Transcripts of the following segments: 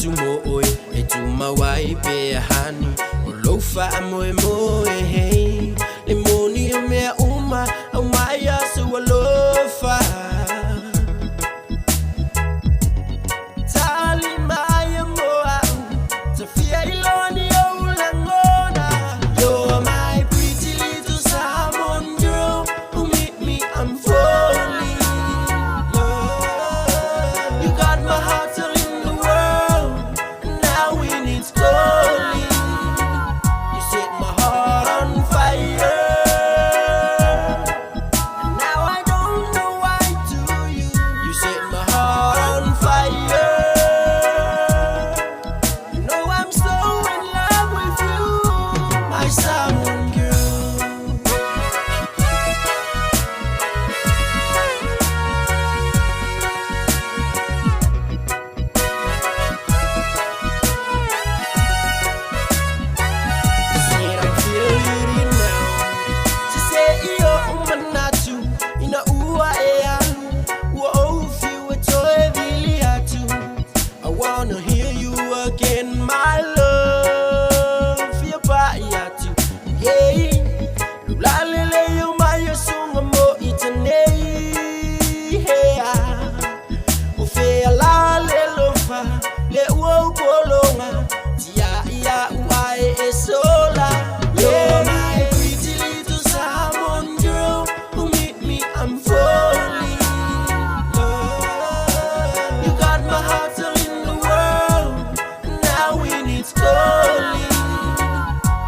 tu mo oi e tu mawai pe hani o lofa moe moe hey le moni o mea uma au mai asu a lofa tali mai moa ta fia iloni o langona. You're my pretty little salmon girl who meet me I'm falling. You got my heart all in the world and now when it's calling you set my heart on fire and now I don't know why to you. You set my heart on fire. You know I'm so in love with you, my salmon girl. Said I feel it now. She said iyo umanatu ina ua ea ua ofi watoe vili hatu. I wanna hear you again, my love. Fia pai atu, yeah. Lula lele yo mai sunga mo itanei, yeah. O fea la le lofa le ua upolonga tia ia uae e sola. You're my pretty little salmon girl who meet me I'm falling. You got my heart all in the world and now when it's calling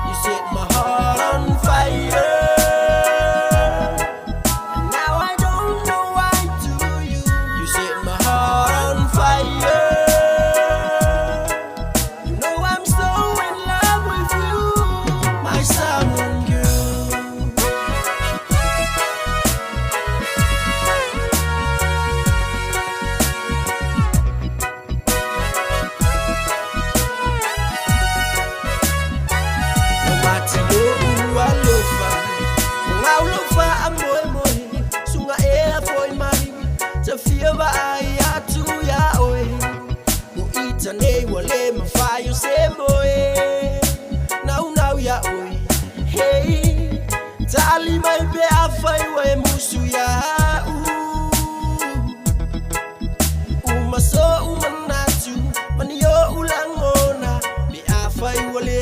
you set my heart on fire and now I don't know why to you. You set my heart on fire. You know I'm so in love with you, my salmon girl. Mati lo ua lofa ngau lofa a moe moe sunga ea foi mai ta fia ba ai atu ya oe mo ita nei wale mafayo se moe nau nau ya oe hey tali mai be a fai we musu ya uma so uma natu mani yo ulangona be a fai wale